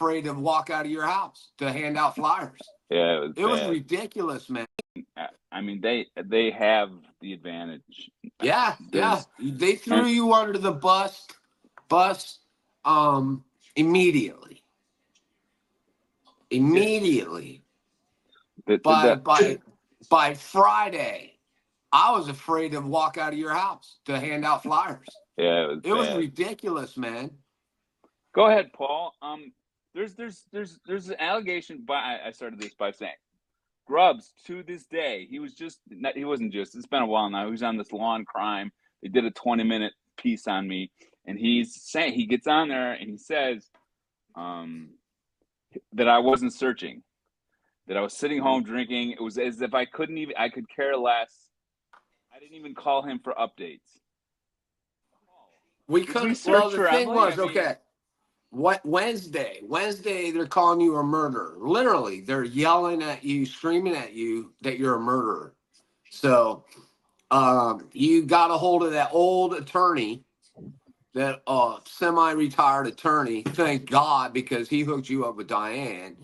afraid to walk out of your house to hand out flyers. Yeah, it was It was bad. ridiculous, man. I mean, they have the advantage. Yeah, yeah. There's They threw and you under the bus, immediately. yeah, Immediately. By the by by Friday, I was afraid to walk out of your house to hand out flyers. yeah, it was It was bad. ridiculous, man. Go ahead, Paul. There's an allegation. I started this by saying Grubbs to this day. He wasn't just. It's been a while now. He was on this Law and Crime. They did a 20-minute piece on me, and he gets on there and he says, that I wasn't searching, that I was sitting home drinking. It was as if I could care less. I didn't even call him for updates. We Did we couldn't. Well, search the for thing Emily? I was, mean, okay. What Wednesday, they're calling you a murderer. Literally, they're yelling at you, screaming at you that you're a murderer. So, you got a hold of that old attorney, that semi-retired attorney. Thank God, because he hooked you up with Diane.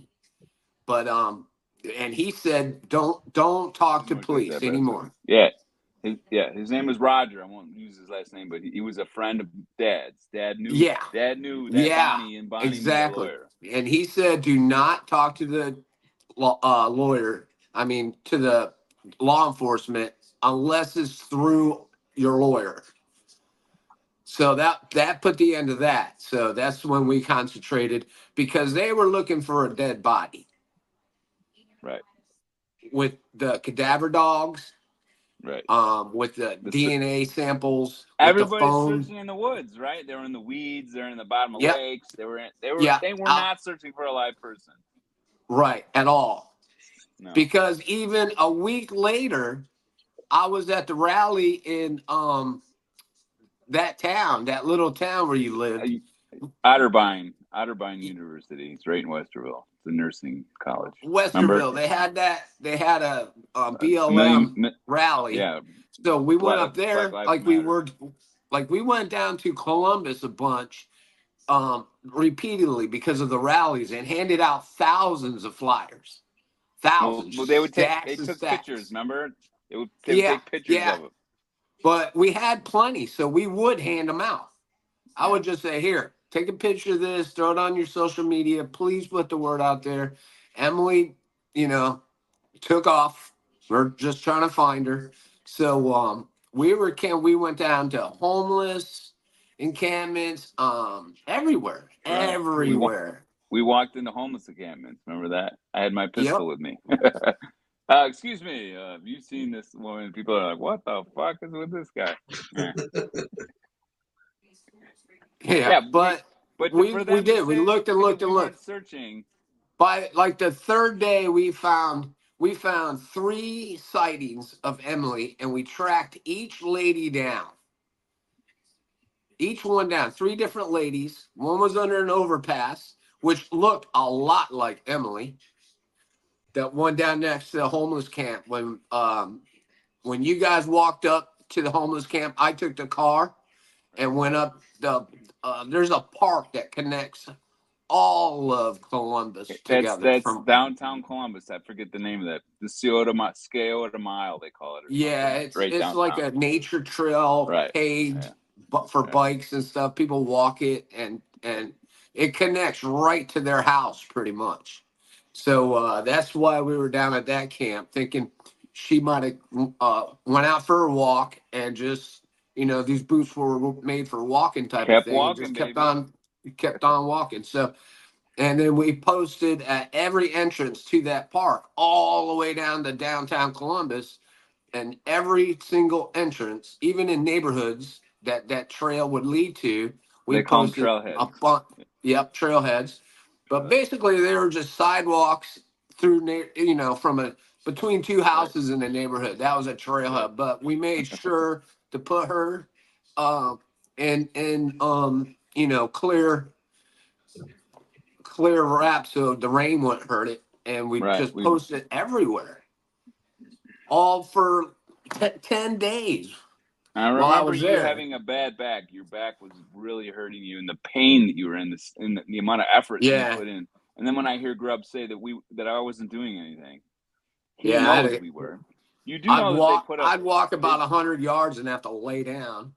But and he said, don't talk I'm to gonna take that police back. anymore. Yeah. His name was Roger. I won't use his last name, but he was a friend of Dad's. Yeah, Dad knew that yeah, Bonnie knew the exactly. lawyer. And he said, do not talk to the lawyer. I mean, to the law enforcement unless it's through your lawyer. So that put the end of that. So that's when we concentrated, because they were looking for a dead body Right, with the cadaver dogs, right. with the The DNA samples, with the Everybody's phone. searching in the woods, right? They were in the weeds. They're in the bottom of Yep. lakes. Yeah. They were not searching for a live person. Right. At all. No. Because even a week later, I was at the rally in that little town where you lived. Otterbein University. It's right in Westerville. It's a nursing college. Remember? Westerville. They had a, A million. BLM rally. Yeah. So we went up Black there, Lives Matter. like we went down to Columbus a bunch, repeatedly, because of the rallies, and handed out thousands of flyers. Thousands, Well, they stacks and took pictures. stacks. Remember? They would Yeah, take pictures yeah. of it. But we had plenty, so we would hand them out. I would just say, here, take a picture of this, throw it on your social media. Please put the word out there. Emily, you know, took off. We're just trying to find her. So we went down to homeless encampments, everywhere. Right. Everywhere. We walked into homeless encampments. Remember that? I had my Yep. pistol with me. Excuse me. Have you seen this woman? People are like, "What the fuck is with this guy?" Yeah. Yeah, but For we them to did. We say looked and that looked and we weren't looked. searching. By like the third day, we found 3 sightings of Emily, and we tracked each lady down. Each one down. 3 different ladies. One was under an overpass, which looked a lot like Emily. That one down next to the homeless camp. When you guys walked up to the homeless camp, I took the car and went up there's a park that connects all of Columbus together. That's From downtown Columbus. I forget the name of that. The Scioto Mile, they call it, or Yeah, something. Right it's like downtown. a nature trail Right. paved, Yeah. but for Right. bikes and stuff. People walk it, and it connects right to their house pretty much. So that's why we were down at that camp, thinking she might have went out for a walk, and just, these boots were made for walking type of Kept thing, and walking, just baby. kept on walking. So, and then we posted at every entrance to that park, all the way down to downtown Columbus, and every single entrance, even in neighborhoods that trail would lead to, we They call them posted trailheads. a bunch. Yep, trailheads. But basically, they were just sidewalks through, between 2 houses in the neighborhood. That was a trailhead. But we made sure to put her in clear wrap, so the rain wouldn't hurt it, and we Right. just posted everywhere, all for 10 days. I while I remember was you there. having a bad back. Your back was really hurting you, and the pain that you were in, the amount of effort that you Yeah, put in. And then when I hear Grubb say that I wasn't doing anything, he yeah. knows we were. You do know that they put up. I'd walk They, about 100 yards and have to lay down.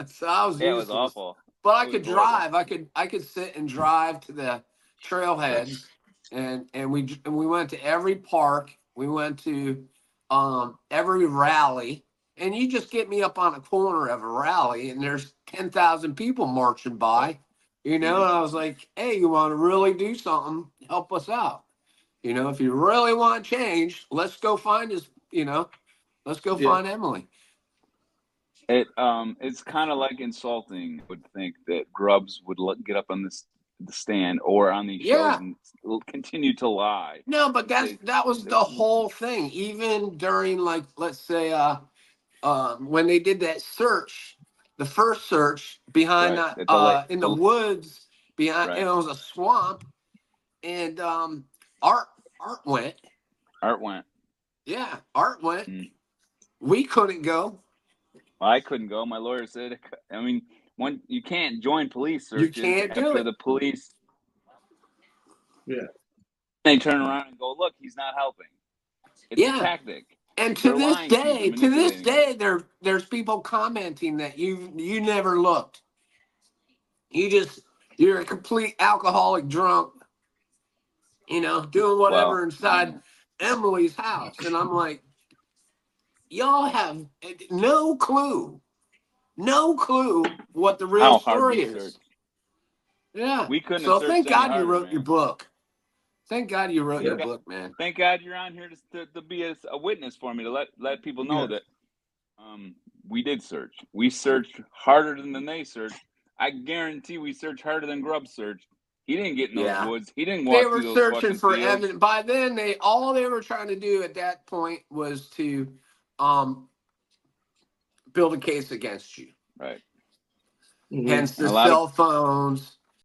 So I was yeah, it was useless. awful. But I It was could horrible. drive. I could sit and drive to the trailheads, and we went to every park. We went to every rally, and you just get me up on a corner of a rally, and there's 10,000 people marching by, you know. And I was like, "Hey, you want to really do something? Help us out, you know. If you really want change, let's go find us, you know. Let's go Yeah. find Emily." It's kind of like insulting. I would think that Grubbs would get up on the stand or on these shows Yeah. and continue to lie No, but and say that was that, the whole thing. Even during, like, let's say when they did that search, the first search behind right that at the lake, in the woods behind, right. and it was a swamp, and Art Art went. Art went. Yeah, Art went. Mm. We couldn't go. Well, I couldn't go. My lawyer said, I mean, when you can't join police You searches can't do after it. the police, Yeah. they turn around and go, look, he's not helping. It's a Yeah. tactic. And to They're this lying to you. They're day, manipulating you. there's people commenting that you never looked. You're a complete alcoholic drunk, you know, doing Well, whatever inside Emily's house. And I'm like, y'all have no clue, what the real how hard story we is. searched. Yeah. We couldn't have So searched thank any God you harder, wrote your man. book. Thank God you wrote Yeah. your book, man. Thank God you're on here to be a witness for me, to let people know Yes. that we did search. We searched harder than they searched. I guarantee we searched harder than Grubb searched. He didn't get in those Yeah. woods. He didn't They walk were through those searching fucking for fields. evidence. By then, all they were trying to do at that point was to build a case against you. Right. Mhm. Hence And the cell phones,